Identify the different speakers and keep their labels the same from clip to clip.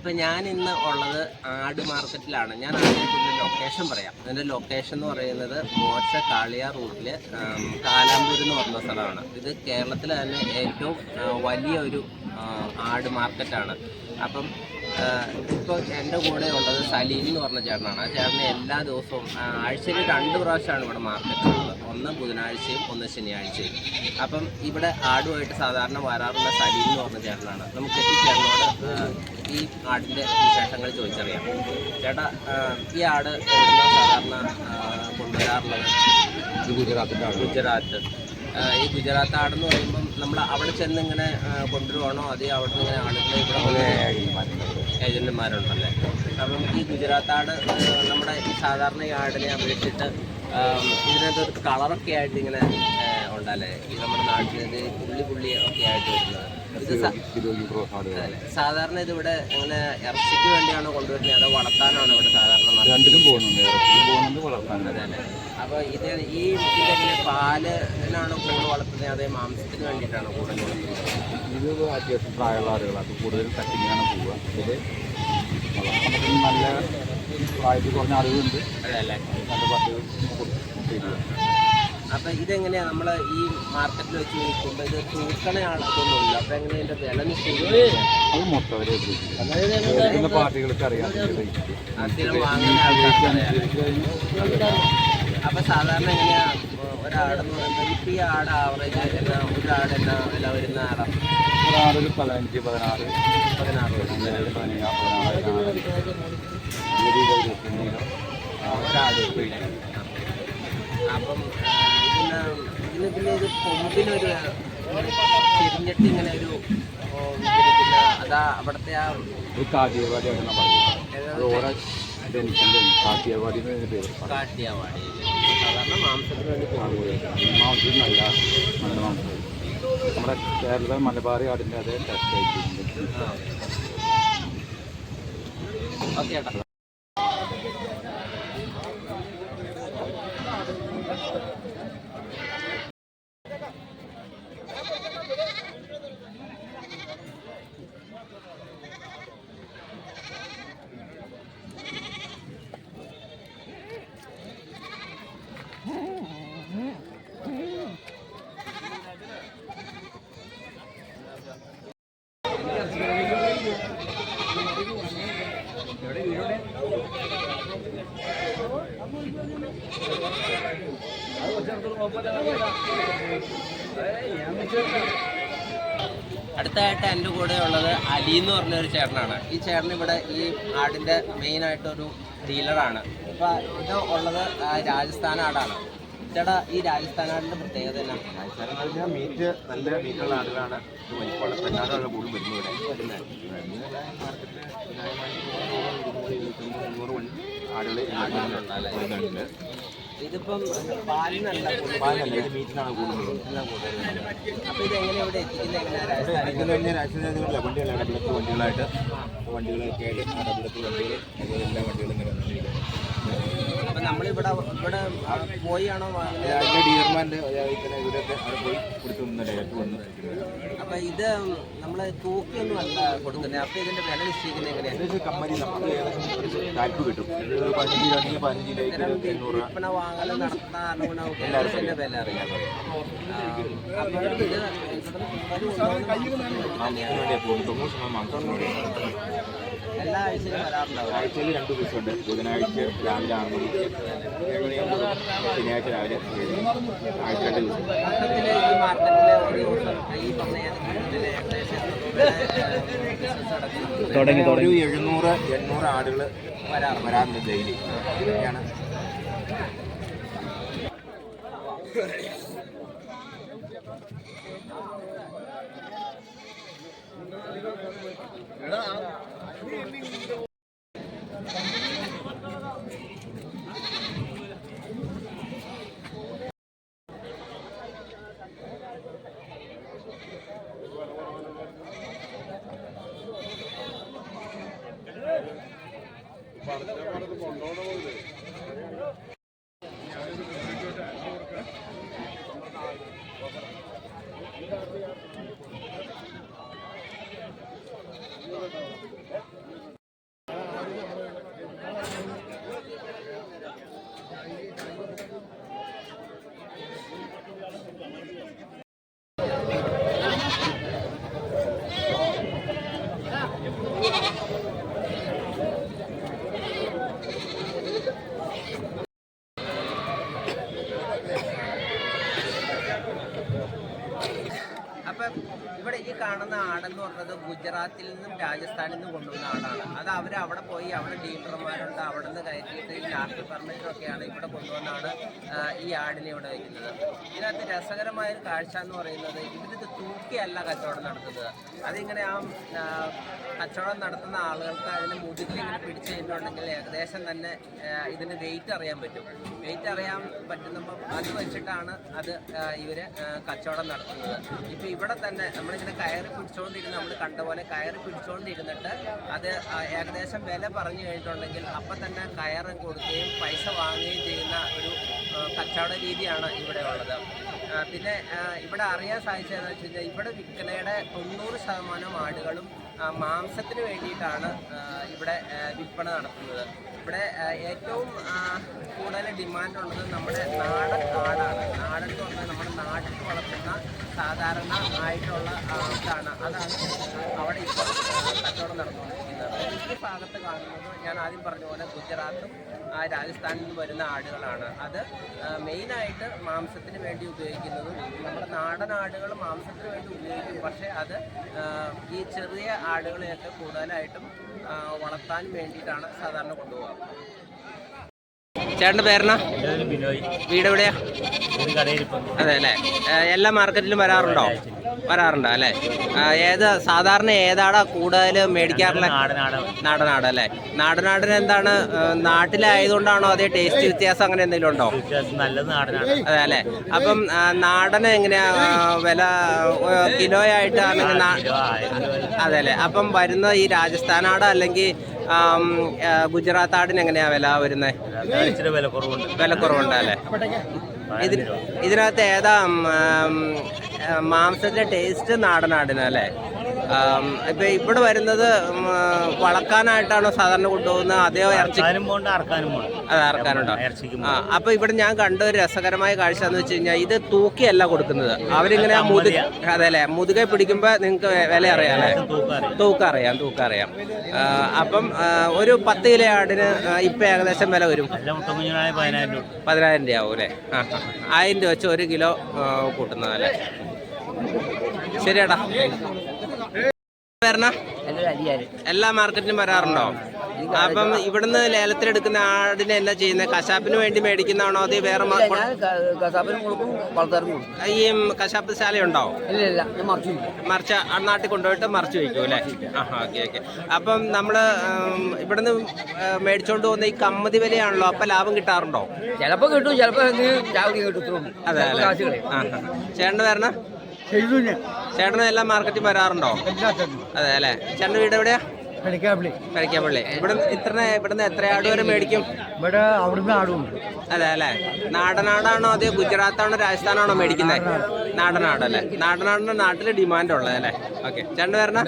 Speaker 1: അപ്പം ഞാൻ ഇന്ന് ഉള്ളത് ആട് മാർക്കറ്റിലാണ്. ഞാൻ ആദ്യമായിട്ട് ലൊക്കേഷൻ പറയാം. ഇതിൻ്റെ ലൊക്കേഷൻ എന്ന് പറയുന്നത് മോശ കാളിയാർ റൂട്ടിൽ കാലാമ്പൂർ എന്ന് പറഞ്ഞ സ്ഥലമാണ്. ഇത് കേരളത്തിലെ തന്നെ ഏറ്റവും വലിയൊരു ആട് മാർക്കറ്റാണ്. അപ്പം ഇപ്പോൾ എൻ്റെ കൂടെ ഉള്ളത് സലീം എന്ന് പറഞ്ഞ ചേട്ടനാണ്. ആ ചേട്ടന് എല്ലാ ദിവസവും ആഴ്ചയിൽ 2 പ്രാവശ്യമാണ് ഇവിടെ മാർക്കറ്റ് ഉള്ളത്. ഒന്ന് ബുധനാഴ്ചയും ഒന്ന് ശനിയാഴ്ചയും. അപ്പം ഇവിടെ ആടുമായിട്ട് സാധാരണ വരാറുള്ള സലീം എന്ന് പറഞ്ഞ ചേട്ടനാണ്. നമുക്ക് ഈ ചേട്ടനോട് ഈ ആടിൻ്റെ വിശേഷങ്ങൾ ചോദിച്ചറിയാം. ചേട്ടാ, ഈ ആട് എവിടുന്ന സാധാരണ കൊണ്ടുവരാറുള്ളത്? ഗുജറാത്ത്. ഈ ഗുജറാത്ത് ആടെന്ന് പറയുമ്പം നമ്മൾ അവിടെ ചെന്ന് ഇങ്ങനെ കൊണ്ടുവരുവാണോ അതേ അവിടെ നിന്ന് ഇങ്ങനെ ആളുകൾ ഇവിടെ ഏജന്റുമാരുണ്ടല്ലേ? അപ്പം ഈ ഗുജറാത്ത് ആട് നമ്മുടെ ഈ സാധാരണ ഈ ആടിനെ അപേക്ഷിച്ചിട്ട് ഇതിനകത്തൊരു കളറൊക്കെ ആയിട്ട് ഇങ്ങനെ ഉണ്ടല്ലേ? ഈ നമ്മുടെ നാട്ടിൽ പുള്ളി ഒക്കെ ആയിട്ട് വരുന്നത്. സാധാരണ ഇതിവിടെ ഇങ്ങനെ ഇറച്ചിക്ക് വേണ്ടിയാണോ കൊണ്ടുവരുന്നത് അതോ വളർത്താനാണോ ഇവിടെ സാധാരണ? അതെ. അപ്പോൾ ഇതിന്റെ പാലിനാണോ കൂടുതൽ വളർത്തുന്നത് അതേ മാംസത്തിന് വേണ്ടിയിട്ടാണോ കൂടുതൽ വളർത്തുന്നത്?
Speaker 2: ഇത് അത്യാവശ്യം പ്രായമുള്ള ആളുകളാണ് കൂടുതൽ കട്ടിങ്ങാണ് പോവുക. ഇതിൽ നല്ല പ്രായത്തിൽ കുറഞ്ഞ അറിവുണ്ട്.
Speaker 1: അതെയല്ലേ?
Speaker 2: നല്ല പത്ത്.
Speaker 1: അപ്പം ഇതെങ്ങനെയാണ് നമ്മൾ ഈ മാർക്കറ്റിൽ വെച്ച് നോക്കുമ്പോൾ ഇത് തൂക്കണയാണൊന്നുമില്ല. അപ്പം എങ്ങനെയാണ് ഇതിൻ്റെ വില നിശ്ചയിക്കുന്നത്?
Speaker 2: അത് മൊത്തം പാർട്ടികൾക്ക് അറിയാം.
Speaker 1: സ്ഥിരം വാങ്ങുന്ന ആൾക്കാർക്ക്. അപ്പം സാധാരണ എങ്ങനെയാണ് ഒരാടെന്ന് പറയുമ്പോൾ ഇപ്പം ഈ ആട് ആവറേജ് എന്നാ ഒരാട് എന്നാ വില വരുന്ന ആടാണ്?
Speaker 2: ഒരാടൊരു 15, 16,
Speaker 1: 16 ഒരാട്. അപ്പം ഇതിന് പിന്നെ ഒരു കൊമ്പിനൊരു തിരിഞ്ഞിട്ട് ഇങ്ങനെ ഒരു പിന്നെ അതാ അവിടുത്തെ ആ
Speaker 2: കാട്ടിയവാടിയാണ് പറയുന്നത്. കാട്ടിയവാടി
Speaker 1: കാട്ടിയവാടി സാധാരണ മാംസത്തിന് വേണ്ടി
Speaker 2: മാംസം നല്ല മാംസം. നമ്മുടെ കേരള മലബാറി ആടിൻ്റെ അതേ ടെസ്റ്റ് ആയിട്ടുണ്ട്.
Speaker 1: ഓക്കെ ചേട്ടാ. അടുത്തായിട്ട് എൻ്റെ കൂടെ ഉള്ളത് അലി എന്ന് പറഞ്ഞൊരു ചേട്ടനാണ്. ഈ ചേട്ടൻ ഇവിടെ ഈ ആടിൻ്റെ മെയിനായിട്ടൊരു ഡീലറാണ്. അപ്പോൾ ഇത് ഉള്ളത് രാജസ്ഥാൻ ആടാണ്. ചേട്ടാ, ഈ രാജസ്ഥാൻ ആടിൻ്റെ പ്രത്യേകത എന്നാ?
Speaker 2: രാജസ്ഥാൻ മീറ്റ് നല്ല മീറ്റുള്ള ആടുകളാണ്. വലിപ്പമുള്ള പെണ്ണാടുകളുടെ കൂടുതൽ വരുന്നത് ഇവിടെ. ആടുകൾ
Speaker 1: ഇതിപ്പം പാലിനല്ല
Speaker 2: മീറ്റിനാണ് കൂടുതൽ.
Speaker 1: അപ്പോൾ ഇതെങ്ങനെ ഇവിടെ എത്തിക്കുന്നത്?
Speaker 2: വണ്ടികളാണ് ഡബിളത്ത് വണ്ടികളായിട്ട് വണ്ടികളൊക്കെ ആയിട്ട് ഡബിളത്ത് വണ്ടികൾ എല്ലാ വണ്ടികളും ഇങ്ങനെ വന്നിരിക്കുന്നത്.
Speaker 1: അപ്പം നമ്മളിവിടെ പോയാണോ
Speaker 2: ഡീലർമാരുടെ ഇവരൊക്കെ അവിടെ പോയി കൊടുത്തുന്ന ഡയറക്റ്റ് വന്ന്.
Speaker 1: അപ്പം ഇത് നമ്മൾ തൂക്കിയൊന്നും അല്ല കൊടുക്കുന്നത്. അപ്പം ഇതിൻ്റെ വില നിശ്ചയിക്കുന്നത് എങ്ങനെയാണ്?
Speaker 2: കമ്പനി നമുക്ക് താല്പ് കിട്ടും. 15 രൂപ
Speaker 1: വിൽപ്പന വാങ്ങലും നടത്തുന്ന എല്ലാവരും വില അറിയാം. അപ്പോൾ ഇത് എല്ലാ ആഴ്ചയിലും വരാറുണ്ടാവും.
Speaker 2: ആഴ്ചയിൽ 2 ദിവസമുണ്ട്. ബുധനാഴ്ച രാവിലെ 6 മണിക്ക്, ശനിയാഴ്ച രാവിലെ 7 മണി. ആഴ്ച 2 ദിവസം.
Speaker 1: ഈ മാർക്കറ്റിലെ ഒരു ദിവസം ഈ
Speaker 2: തുടങ്ങി 700-800 ആടുകൾ വരാറുണ്ട് ഡെയിലി. ഇതൊക്കെയാണ്.
Speaker 1: കാണുന്ന ആടെന്ന് പറഞ്ഞത് ഗുജറാത്തിൽ നിന്നും രാജസ്ഥാനിൽ നിന്നും കൊണ്ടുവന്ന ആടാണ്. അത് അവിടെ പോയി അവിടെ ഡീലർമാരുണ്ട്, അവിടെ നിന്ന് കയറ്റിയിട്ട് ഈ നാഷണൽ പെർമിറ്റിനൊക്കെയാണ് ഇവിടെ കൊണ്ടുവന്നാണ് ഈ ആടിനെ ഇവിടെ വയ്ക്കുന്നത്. ഇതിനകത്ത് രസകരമായൊരു കാഴ്ച എന്ന് പറയുന്നത് ഇവരിത് തൂക്കിയല്ല കച്ചവടം നടത്തുന്നത്. അതിങ്ങനെ കച്ചവടം നടത്തുന്ന ആളുകൾക്ക് അതിന് മുതുകിൽ ഇങ്ങനെ പിടിച്ചു കഴിഞ്ഞിട്ടുണ്ടെങ്കിൽ ഏകദേശം തന്നെ ഇതിന് വെയിറ്റ് അറിയാൻ പറ്റും. വെയിറ്റ് അറിയാൻ പറ്റുമ്പോൾ അത് വെച്ചിട്ടാണ് അത് ഇവർ കച്ചവടം നടത്തുന്നത്. ഇപ്പോൾ ഇവിടെ തന്നെ നമ്മളിങ്ങനെ കയറി പിടിച്ചുകൊണ്ടിരുന്ന് നമ്മൾ കണ്ട പോലെ കയറി പിടിച്ചുകൊണ്ടിരുന്നിട്ട് അത് ഏകദേശം വില പറഞ്ഞു കഴിഞ്ഞിട്ടുണ്ടെങ്കിൽ അപ്പം തന്നെ കയറ് കൊടുക്കുകയും പൈസ വാങ്ങുകയും ചെയ്യുന്ന ഒരു കച്ചവട രീതിയാണ് ഇവിടെ ഉള്ളത്. പിന്നെ ഇവിടെ അറിയാൻ സാധിച്ചതെന്ന് വെച്ച് കഴിഞ്ഞാൽ ഇവിടെ വിൽപ്പനയുടെ 90% ആടുകളും മാംസത്തിന് വേണ്ടിയിട്ടാണ് ഇവിടെ വിൽപ്പന നടത്തുന്നത്. ഇവിടെ ഏറ്റവും കൂടുതൽ ഡിമാൻഡുള്ളത് നമ്മുടെ നാടൻ ആടാണ്. നാടൻ എന്ന് പറഞ്ഞാൽ നമ്മുടെ നാട്ടിൽ വളർത്തുന്ന സാധാരണ ആയിട്ടുള്ള ഇതാണ്. അതാണ് അവിടെ ഇപ്പോൾ കച്ചവടം നടന്നുകൊണ്ടിരിക്കുന്നത്. ഈ ഭാഗത്ത് കാണുന്നത് ഞാൻ ആദ്യം പറഞ്ഞ പോലെ ഗുജറാത്തും രാജസ്ഥാനിൽ നിന്ന് വരുന്ന ആടുകളാണ്. അത് മെയിനായിട്ട് മാംസത്തിന് വേണ്ടി ഉപയോഗിക്കുന്നതും നമ്മുടെ നാടൻ ആടുകൾ മാംസത്തിന് വേണ്ടി ഉപയോഗിക്കും. പക്ഷേ അത് ഈ ചെറിയ ആടുകളെയൊക്കെ കൂടുതലായിട്ടും വളർത്താൻ വേണ്ടിയിട്ടാണ് സാധാരണ കൊണ്ടുപോകുക. ചേട്ടൻ്റെ പേരെന്നാ? വീട് എവിടെയാ? അതെ അല്ലേ. എല്ലാ മാർക്കറ്റിലും വരാറുണ്ടോ അല്ലേ? സാധാരണ ഏതാടാ കൂടുതൽ മേടിക്കാറുള്ള? നാടനാട് അല്ലേ. നാടനാടിന് എന്താണ് നാട്ടിലായതുകൊണ്ടാണോ അതേ ടേസ്റ്റ് വ്യത്യാസം അങ്ങനെ എന്തെങ്കിലും ഉണ്ടോ? അതെ അല്ലേ. അപ്പം നാടന് എങ്ങനെയാ വില കിലോയായിട്ട് ആണെങ്കിൽ? അതെ അല്ലേ. അപ്പം വരുന്ന ഈ രാജസ്ഥാൻ ആട് അല്ലെങ്കിൽ ഗുജറാത്ത് ആടിന് എങ്ങനെയാ വില വരുന്നത്? വില കുറവുണ്ട് അല്ലേ. ഇതിനകത്ത് ഏതാ മാംസത്തിന്റെ ടേസ്റ്റ്? നാടനാടിനല്ലേ. ഇപ്പൊ ഇവിടെ വരുന്നത് വളക്കാനായിട്ടാണോ സാധാരണ കൊണ്ടുപോകുന്നത്? അതെയോ അത് അറക്കാനുണ്ടോ? അപ്പൊ ഇവിടെ ഞാൻ കണ്ട ഒരു രസകരമായ കാഴ്ച എന്ന് വെച്ച് കഴിഞ്ഞാൽ ഇത് തൂക്കിയല്ല കൊടുക്കുന്നത്. അവരിങ്ങനെ അതെ അല്ലേ, മുതുകെ പിടിക്കുമ്പോ നിങ്ങൾക്ക് വില അറിയാം, തൂക്കറിയാം. അപ്പം ഒരു 10 കിലോ ആടിന് ഇപ്പൊ ഏകദേശം വില വരും 10,000 രൂപ ആവും അല്ലേ. 1000 രൂപ വെച്ച് 1 കിലോ കൂട്ടുന്നതല്ലേ. ശരിയാടാ. എല്ലാ മാർക്കറ്റിലും വരാറുണ്ടോ? അപ്പം ഇവിടുന്ന് ലേലത്തിലെടുക്കുന്ന ആടിനെ എന്നാ ചെയ്യുന്നത്? കശാപ്പിന് വേണ്ടി മേടിക്കുന്നതാണോ അതേ വേറെ? ഈ കശാപ്പ് ശാലയുണ്ടോ? മറിച്ച് നാട്ടിൽ കൊണ്ടുപോയിട്ട് മറിച്ച് വയ്ക്കും അല്ലേ? ഓക്കെ. അപ്പം നമ്മള് ഇവിടുന്ന് മേടിച്ചോണ്ട് പോകുന്ന ഈ കമ്മതി വിലയാണല്ലോ, അപ്പൊ ലാഭം കിട്ടാറുണ്ടോ?
Speaker 3: ചിലപ്പോ കിട്ടും, ചിലപ്പോ.
Speaker 1: അതെ അല്ലേ. ചേട്ടൻ്റെ പേരണ? ചേട്ടന് എല്ലാ മാർക്കറ്റിൽ വരാറുണ്ടോ? അതെ അല്ലേ. ചേട്ടൻ്റെ വീട് എവിടെയാ? കളിക്കാപ്പള്ളി. ഇവിടുന്ന് എത്ര ആട് വരെ മേടിക്കും?
Speaker 3: ഇവിടെ അവിടുന്ന് ആടും.
Speaker 1: അതെ അല്ലേ. നാടനാടാണോ അതോ ഗുജറാത്താണോ രാജസ്ഥാനാണോ മേടിക്കുന്നത്? നാടനാടല്ലേ. നാടനാടിന്റെ നാട്ടില് ഡിമാൻഡ് ഉള്ളത് അല്ലേ. ഓക്കെ. ചേട്ടൻ്റെ പേരണ?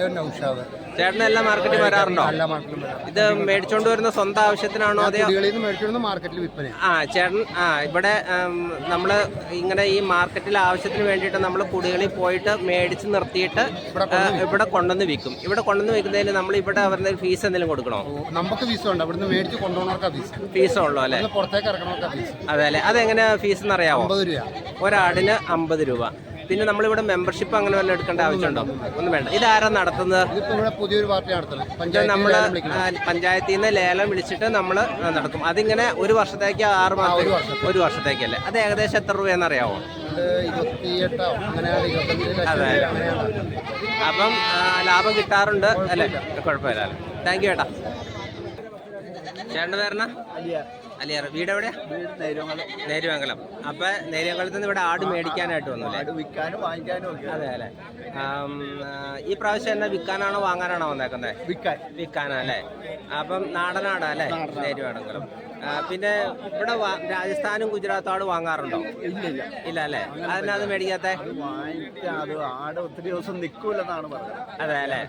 Speaker 1: ചേട്ടന് എല്ലാ മാർക്കറ്റിൽ വരാറുണ്ടോ? ഇത് മേടിച്ചോണ്ട് വരുന്ന സ്വന്തം ആവശ്യത്തിനാണോ അതോ? ചേട്ടൻ ഇവിടെ നമ്മള് ഇങ്ങനെ ഈ മാർക്കറ്റിൽ ആവശ്യത്തിന് വേണ്ടിയിട്ട് നമ്മൾ കുടികളിൽ പോയിട്ട് മേടിച്ച് നിർത്തിയിട്ട് ഇവിടെ കൊണ്ടുവന്ന് വിൽക്കും. ഇവിടെ കൊണ്ടുവന്ന് വിൽക്കുന്നതിന് നമ്മൾ ഇവിടെ അവരുടെ ഫീസ് എന്തെങ്കിലും കൊടുക്കണോ?
Speaker 4: നമുക്ക്
Speaker 1: ഫീസ് ഉള്ളൂ അല്ലേ? അതെ അല്ലേ. അതെങ്ങനെയാ ഫീസ് എന്ന് അറിയാമോ? ഒരാടിന് 50 രൂപ. പിന്നെ നമ്മളിവിടെ മെമ്പർഷിപ്പ് അങ്ങനെ വല്ല എടുക്കേണ്ട ആവശ്യമുണ്ടോ? ഒന്നും വേണ്ട. ഇതാരാ നടത്തുന്നത്?
Speaker 4: പുതിയൊരു പാർട്ടി നടത്തുന്നത്.
Speaker 1: നമ്മള് പഞ്ചായത്തിൽ നിന്ന് ലേലം വിളിച്ചിട്ട് നമ്മൾ നടത്തും. അതിങ്ങനെ 1 വർഷത്തേക്ക് 6 മാസം 1 വർഷത്തേക്കല്ലേ. അത് ഏകദേശം എത്ര രൂപയെന്ന് അറിയാമോ? അതെ. അപ്പം ലാഭം കിട്ടാറുണ്ട് അല്ലേ? കുഴപ്പമില്ല അല്ലേ. താങ്ക് യു ഏട്ടാ. ചേട്ടൻ്റെ പേരണ? അലിയാർ. വീട് എവിടെയാ? നേരുമംഗലം. അപ്പൊ നേരുമംഗലത്ത് നിന്ന് ഇവിടെ ആട് മേടിക്കാനായിട്ട് വന്നു അല്ലേ? അതെ അല്ലേ. ഈ പ്രാവശ്യം എന്നാ വിൽക്കാനാണോ വാങ്ങാനാണോ വന്നേക്കുന്നത്? വിൽക്കാനല്ലേ. അപ്പം നാടനാടാ അല്ലേ നേരുമംഗലം. പിന്നെ ഇവിടെ രാജസ്ഥാനും ഗുജറാത്തും ആട് വാങ്ങാറുണ്ടോ? ഇല്ല അല്ലേ. അതിനത് മേടിക്കാത്ത?
Speaker 3: ആട് ഒത്തിരി ദിവസം നിൽക്കൂലെന്നാണ് പറയുന്നത്.
Speaker 1: അതെ അല്ലേ.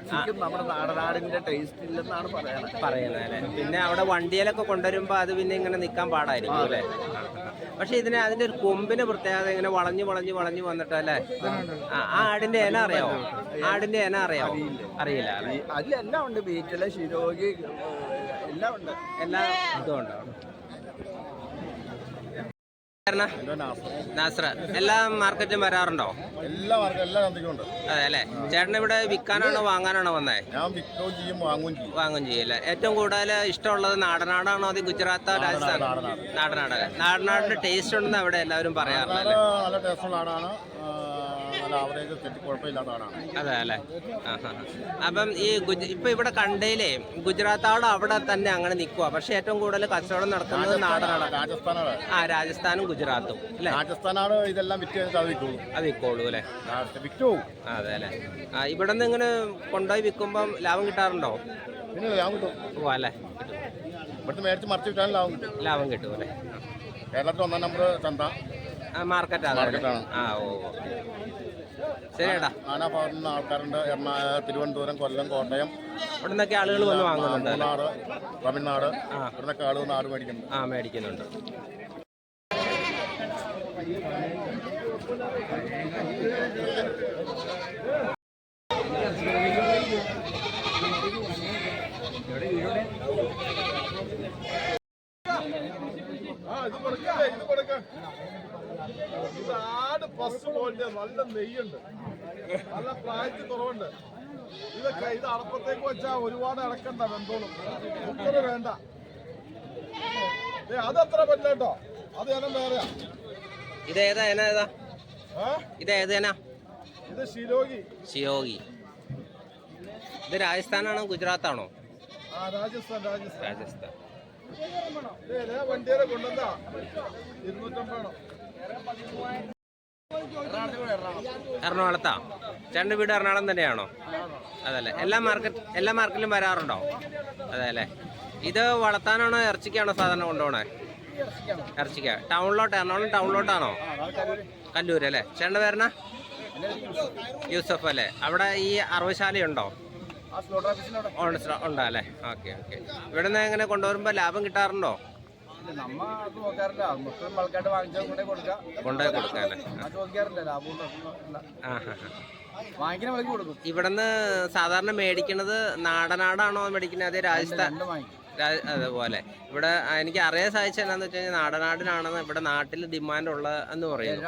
Speaker 3: നമ്മുടെ നാടനാടിന്റെ ടേസ്റ്റ് ഇല്ലെന്നാണ്
Speaker 1: പറയുന്നത് അല്ലേ. പിന്നെ അവിടെ വണ്ടിയിലൊക്കെ കൊണ്ടുവരുമ്പോ അത് പിന്നെ ഇങ്ങനെ നിൽക്കാൻ പാടായിരിക്കും അല്ലേ. പക്ഷെ അതിന്റെ ഒരു കൊമ്പിന് പ്രത്യേകത ഇങ്ങനെ വളഞ്ഞു വന്നിട്ടല്ലേ. ആ ആടിന്റെ ഇന അറിയാമോ? ആടിന്റെ ഇന അറിയാമോ? അറിയില്ല.
Speaker 3: അതിലെല്ലാം ഉണ്ട്. ബീറ്റല്, ശിരോഗി എല്ലാം ഉണ്ട്.
Speaker 1: എല്ലാ ഇതും ഉണ്ടോ? നാസർ, എല്ലാ മാർക്കറ്റിലും വരാറുണ്ടോ?
Speaker 4: എല്ലാ ചന്തയ്ക്കും ഉണ്ട്.
Speaker 1: അതെ അല്ലേ. ചേട്ടൻ ഇവിടെ വിൽക്കാനാണോ വാങ്ങാനാണോ വന്നേ?
Speaker 4: ഞാൻ വിൽക്കുകയും ചെയ്യും
Speaker 1: വാങ്ങുകയും ചെയ്യല്ലേ. ഏറ്റവും കൂടുതൽ ഇഷ്ടമുള്ളത് നാടനാടാണോ അത് ഗുജറാത്തോ രാജസ്ഥാൻ? നാടനാടല്ലേ. നാടനാടിന്റെ ടേസ്റ്റ് ഉണ്ടെന്ന് അവിടെ എല്ലാവരും പറയാറുണ്ടല്ലേ.
Speaker 4: നല്ല ടേസ്റ്റുള്ള ആടാണ്, നല്ല ആവറേജ് തെറ്റി കുഴപ്പമില്ലാത്ത ആടാണ്.
Speaker 1: അതെ അല്ലേ. അപ്പം ഈ ഇപ്പൊ ഇവിടെ കണ്ടയിലേ ഗുജറാത്ത് ആട് അവിടെ തന്നെ അങ്ങനെ നിൽക്കുക, പക്ഷെ ഏറ്റവും കൂടുതൽ കച്ചവടം നടക്കുന്നത് നാടനാടാണ്.
Speaker 4: രാജസ്ഥാനാണ്.
Speaker 1: രാജസ്ഥാനും ഗുജറാത്തും അല്ലേ.
Speaker 4: രാജസ്ഥാനാണ് ഇതെല്ലാം വിറ്റ് അത്
Speaker 1: വിൽക്കോളൂ അല്ലേ.
Speaker 4: വിറ്റു.
Speaker 1: അതെ അല്ലേ. ഇവിടെ നിന്ന് ഇങ്ങനെ കൊണ്ടുപോയി വിൽക്കുമ്പം ലാഭം കിട്ടാറുണ്ടോ?
Speaker 4: പിന്നെ ലാഭം കിട്ടും.
Speaker 1: ഓ അല്ലേ.
Speaker 4: ഇവിടുത്തെ മേടിച്ച് മറിച്ച് വിട്ടാലും
Speaker 1: ലാഭം കിട്ടും അല്ലേ.
Speaker 4: കേരളത്തിൽ 1-ാം നമ്പർ ചന്ത
Speaker 1: മാർക്കറ്റാണ്. ഓ ശരി ചേട്ടാ.
Speaker 4: ആനാഭാഗത്തു നിന്ന് ആൾക്കാരുണ്ട്. തിരുവനന്തപുരം, കൊല്ലം, കോട്ടയം
Speaker 1: ഇവിടെ നിന്നൊക്കെ ആളുകൾ വന്ന് വാങ്ങുന്നുണ്ട്.
Speaker 4: മൂന്നാർ, തമിഴ്നാട് ഇവിടുന്നൊക്കെ ആളുകൾ ആട് മേടിക്കുന്നുണ്ട്.
Speaker 1: മേടിക്കുന്നുണ്ട്.
Speaker 5: ആട് ഫസ്റ്റ് ക്വാളിറ്റി, നല്ല നെയ്യുണ്ട്, നല്ല പ്രായത്തിൽ കുറവുണ്ട്. ഇതൊക്കെ ഇത് അടപ്പത്തേക്ക് വെച്ചാൽ ഒരുപാട് ഇളക്കണ്ട, വെന്തോളും. കുക്കറ് വേണ്ട. അതത്ര പറ്റോ, അത് ഇനം വേറെയാ.
Speaker 1: ഇതേതാ ഏതാ? ഇതേതാ?
Speaker 5: ഇത് ശിരോഗി.
Speaker 1: ഇത് രാജസ്ഥാനാണോ ഗുജറാത്താണോ?
Speaker 5: രാജസ്ഥാൻ.
Speaker 1: വണ്ടിയെ
Speaker 5: കൊണ്ടുവന്നാ 250.
Speaker 1: എറണാകുളത്താ? ചേട്ടൻ്റെ വീട് എറണാകുളം തന്നെയാണോ? അതല്ലേ. എല്ലാ മാർക്കറ്റിലും വരാറുണ്ടോ? അതെ അല്ലേ. ഇത് വളർത്താനാണോ ഇറച്ചിക്കാണോ സാധാരണ കൊണ്ടുപോകണേ? ഇറച്ചിക്ക. എറണാകുളം ടൗണിലോട്ടാണോ? കല്ലൂർ അല്ലേ. ചേട്ടൻ്റെ പേരെന്നാ? യൂസഫ് അല്ലേ. അവിടെ ഈ അറവശാലയുണ്ടോ? ഉണ്ടോ അല്ലേ. ഓക്കെ. ഇവിടെ നിന്ന് എങ്ങനെ കൊണ്ടുവരുമ്പോൾ ലാഭം കിട്ടാറുണ്ടോ? കൊണ്ടുപോയി കൊടുക്കാല്ലേ. ഇവിടുന്ന് സാധാരണ മേടിക്കണത് നാടനാടാണോ മേടിക്കുന്നത്? അതേ രാജസ്ഥാൻ അതുപോലെ. ഇവിടെ എനിക്ക് അറിയാൻ സാധിച്ചത് എന്താന്ന് വെച്ച് കഴിഞ്ഞാൽ നാടനാടിനാണെന്ന് ഇവിടെ നാട്ടിൽ ഡിമാൻഡ് ഉള്ളത് എന്ന് പറയുന്നു.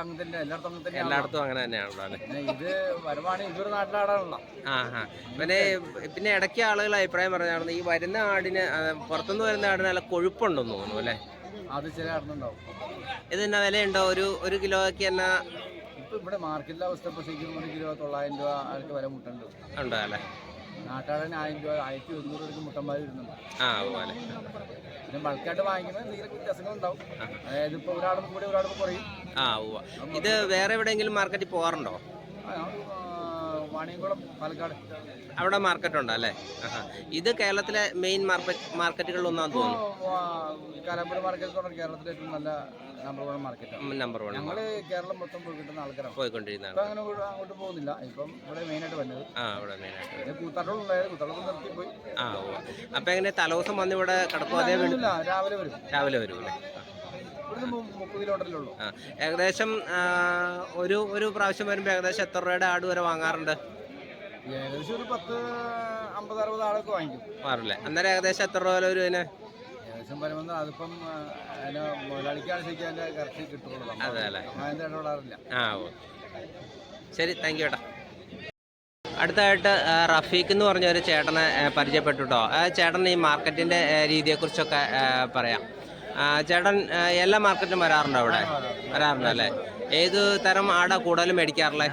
Speaker 1: എല്ലായിടത്തും അങ്ങനെ തന്നെയാണല്ലോ അല്ലേ. പിന്നെ ഇടയ്ക്ക് ആളുകൾ അഭിപ്രായം പറഞ്ഞായിരുന്നു ഈ വരുന്ന ആടിന്, പുറത്തുനിന്ന് വരുന്ന ആടിന് നല്ല കൊഴുപ്പുണ്ടെന്ന് തോന്നുന്നു അല്ലേ.
Speaker 2: അത് ചില ആടുന്നുണ്ടാവും.
Speaker 1: ഇതിന്റെ വിലയുണ്ടോ? ഒരു കിലോയ്ക്ക് എന്നാ?
Speaker 2: ഇവിടെ മാർക്കറ്റിലെ അവസ്ഥ ശരിക്കും 1 കിലോ 900 രൂപ ആൾക്ക് വില മുട്ടുണ്ട്.
Speaker 1: ഉണ്ടോ അല്ലേ.
Speaker 2: നാട്ടാടന് 1000 രൂപ 1100 രൂപയ്ക്ക് മുട്ടന്മാർ വരുന്നുണ്ട്.
Speaker 1: പോലെ.
Speaker 2: പിന്നെ ബൾക്കായിട്ട് വാങ്ങിക്കുമ്പോൾ എന്തെങ്കിലും വ്യത്യാസങ്ങളുണ്ടാവും. അതായത് ഇപ്പോൾ ഒരാളും കൂടി ഒരാളും കുറയും.
Speaker 1: ഇത് വേറെ എവിടെയെങ്കിലും മാർക്കറ്റിൽ പോകാറുണ്ടോ?
Speaker 2: വാണിയംകുളം, പാലക്കാട്
Speaker 1: അവിടെ മാർക്കറ്റ് ഉണ്ടോ അല്ലേ. ഇത് കേരളത്തിലെ മെയിൻ മാർക്കറ്റുകളിലൊന്നാന്ന് തോന്നുന്നു.
Speaker 2: കാലാമ്പുഴ മാർക്കറ്റ് കേരളത്തിലെ ഏറ്റവും നല്ല നമ്പർ 1 മാർക്കറ്റാണ്.
Speaker 1: നമ്പർ 1.
Speaker 2: ഞങ്ങള് കേരളം മൊത്തം പോയി കിട്ടുന്ന ആൾക്കാരാണ്
Speaker 1: പോയിക്കൊണ്ടിരുന്നതാണ്.
Speaker 2: ഇപ്പം അങ്ങനെ അങ്ങോട്ട് പോകുന്നില്ല. ഇപ്പം ഇവിടെ മെയിനായിട്ട് വന്നത്.
Speaker 1: ഇവിടെ മെയിനായിട്ട്
Speaker 2: കൂത്താട്ടോളുണ്ടായത്. കൂത്താട്ടോളം നിർത്തി പോയി.
Speaker 1: അപ്പൊ എങ്ങനെ തലേദിവസം വന്ന് ഇവിടെ കിടക്കും? അതേ രാവിലെ വരും അല്ലേ.
Speaker 2: 30 കിലോമീറ്ററിലുള്ളൂ.
Speaker 1: ഏകദേശം ഒരു പ്രാവശ്യം വരുമ്പോൾ ഏകദേശം എത്ര രൂപയുടെ ആട് വരെ വാങ്ങാറുണ്ട്?
Speaker 2: ഏകദേശം ഒരു 50-60 ആളൊക്കെ വാങ്ങിക്കും.
Speaker 1: അന്നേരം ഏകദേശം എത്ര രൂപ ഒരു ഇതിന്?
Speaker 2: ഏകദേശം വരുമ്പോൾ അതിപ്പം മുതലാളിക്കാണ് ശരിക്കും അതിന്റെ കറക്റ്റ് കിട്ടുള്ളൂ.
Speaker 1: അതെ അല്ലേ.
Speaker 2: അതിന്റെ ഇടപെടാറില്ല.
Speaker 1: ശരി, താങ്ക് യു ചേട്ടാ. അടുത്തായിട്ട് റഫീഖ് എന്ന് പറഞ്ഞ ഒരു ചേട്ടനെ പരിചയപ്പെട്ടുട്ടോ. ആ ചേട്ടൻ ഈ മാർക്കറ്റിന്റെ രീതിയെക്കുറിച്ചൊക്കെ പറയാം. ചേട്ടൻ എല്ലാ മാർക്കറ്റിലും വരാറുണ്ടോ? അവിടെ വരാറുണ്ട് അല്ലേ. ഏത് തരം ആടാ കൂടുതലും മേടിക്കാറില്ലേ?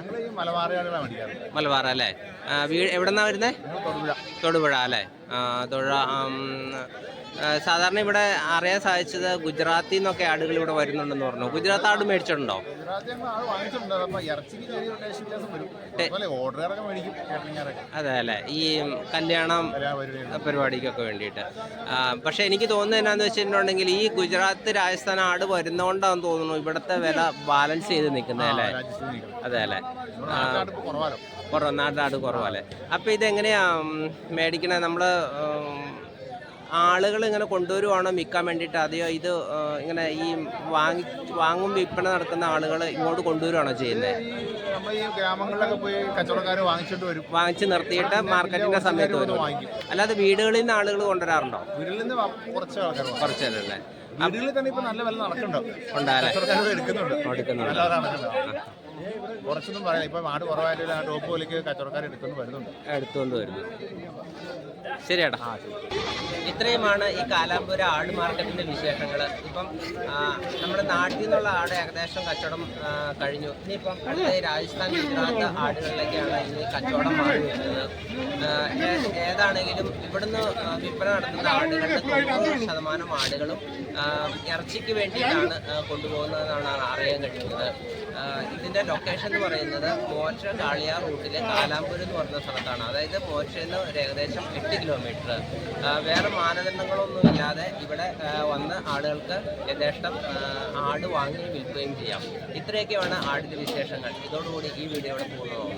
Speaker 1: മലബാർ അല്ലേ. എവിടെന്നാ വരുന്നേ? തൊടുപുഴ അല്ലേ. തൊടുപുഴ. സാധാരണ ഇവിടെ അറിയാൻ സാധിച്ചത് ഗുജറാത്തിൽ നിന്നൊക്കെ ആടുകൾ ഇവിടെ വരുന്നുണ്ടെന്ന് പറഞ്ഞു. ഗുജറാത്ത് ആട് മേടിച്ചിട്ടുണ്ടോ? അതെ അല്ലേ. ഈ കല്യാണം പരിപാടിക്കൊക്കെ വേണ്ടിയിട്ട്. പക്ഷെ എനിക്ക് തോന്നുന്നത് എന്നാന്ന് വെച്ചിട്ടുണ്ടെങ്കിൽ ഈ ഗുജറാത്ത് രാജസ്ഥാൻ ആട് വരുന്നോണ്ടാന്ന് തോന്നുന്നു ഇവിടുത്തെ വില ബാലൻസ് ചെയ്ത് നിൽക്കുന്നത് അല്ലേ. അതെ അല്ലേ. നാട്ടാട് കുറവല്ലേ. അപ്പം ഇതെങ്ങനെയാ മേടിക്കണേ? നമ്മൾ ആളുകൾ ഇങ്ങനെ കൊണ്ടുവരുവാണോ വിൽക്കാൻ വേണ്ടിയിട്ട്? അതെയോ ഇത് ഇങ്ങനെ ഈ വാങ്ങും വിൽപ്പന നടക്കുന്ന ആളുകൾ ഇങ്ങോട്ട് കൊണ്ടുവരുവാണോ ചെയ്യുന്നത്?
Speaker 4: ഗ്രാമങ്ങളിലൊക്കെ പോയി കച്ചവടക്കാർ
Speaker 1: വാങ്ങിച്ച് നിർത്തിയിട്ട് മാർക്കറ്റിന്റെ സമയത്ത് വരും. അല്ലാതെ വീടുകളിൽ നിന്ന് ആളുകൾ കൊണ്ടുവരാറുണ്ടോ?
Speaker 4: വീടുകളിൽ നിന്ന് കുറച്ചല്ലേ. വീടുകളിൽ തന്നെ ഇപ്പൊ നല്ല വില നടക്കുന്നുണ്ട്.
Speaker 1: ഉണ്ടാകാൻ
Speaker 4: കച്ചവടക്കാർ എടുക്കുന്നുണ്ട്.
Speaker 1: കൊടുക്കുന്നുണ്ട്.
Speaker 4: നല്ല നടക്കുന്നുണ്ട്. കുറച്ചൊന്നും പറയാം. ഇപ്പൊ ആട് കുറവായാലും ആ ടോപ്പ് വിലയ്ക്ക് കച്ചവടക്കാർ എടുത്തുകൊണ്ട് വരുന്നുണ്ട്.
Speaker 1: എടുത്തുകൊണ്ട് വരുന്നു. ശരിയേട്ടാ, ഇത്രയുമാണ് ഈ കാലാമ്പൂര ആട് മാർക്കറ്റിന്റെ വിശേഷങ്ങൾ. ഇപ്പം നമ്മുടെ നാട്ടിൽ നിന്നുള്ള ആട് ഏകദേശം കച്ചവടം കഴിഞ്ഞു. ഇനിയിപ്പം അടുത്ത രാജസ്ഥാൻ, ഗുജറാത്ത് ആടുകളിലേക്കാണ് ഇനി കച്ചവടം മാറി വരുന്നത്. ഏതാണെങ്കിലും ഇവിടുന്ന് വിൽപ്പന നടത്തുന്ന ആടുകളുടെ 90% ആടുകളും ഇറച്ചിക്ക് വേണ്ടിയിട്ടാണ് കൊണ്ടുപോകുന്നതെന്നാണ് അറിയാൻ കഴിയുന്നത്. ഇതിൻ്റെ ലൊക്കേഷൻ എന്ന് പറയുന്നത് മോർച്ച കാളിയാർ റൂട്ടിലെ കാലാമ്പൂർ എന്ന് പറഞ്ഞ സ്ഥലത്താണ്. അതായത് മോർച്ചയിൽ നിന്ന് ഒരു ഏകദേശം 8 കിലോമീറ്റർ. വേറെ മാനദണ്ഡങ്ങളൊന്നും ഇല്ലാതെ ഇവിടെ വന്ന് ആളുകൾക്ക് യഥേഷ്ടം ആട് വാങ്ങുകയും വിൽക്കുകയും ചെയ്യാം. ഇത്രയൊക്കെയാണ് ആടിൻ്റെ വിശേഷങ്ങൾ. ഇതോടുകൂടി ഈ വീഡിയോ ഇവിടെ പൂർണ്ണമാകും.